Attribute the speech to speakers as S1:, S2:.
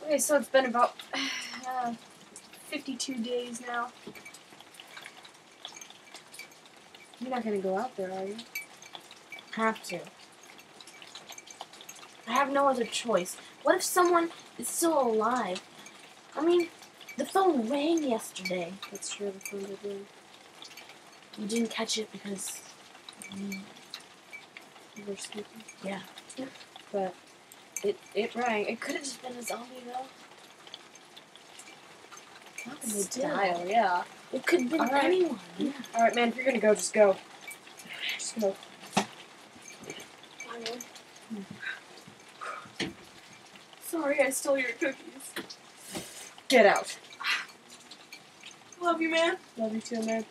S1: Okay, so it's been about 52 days now. You're not gonna go out there, are you?
S2: Have to. I have no other choice. What if someone is still alive? I mean, the phone rang yesterday.
S1: That's true, the phone did ring.
S2: You didn't catch it because
S1: You were sleeping.
S2: yeah.
S1: But it rang. It could have just been a zombie, though. Not the
S2: Still.
S1: dial, yeah.
S2: It could have been
S1: Alright.
S2: anyone.
S1: Alright, man, if you're gonna go, just go. Just go. Sorry, I stole your cookies. Get out.
S2: Love you, man.
S1: Love you too, man.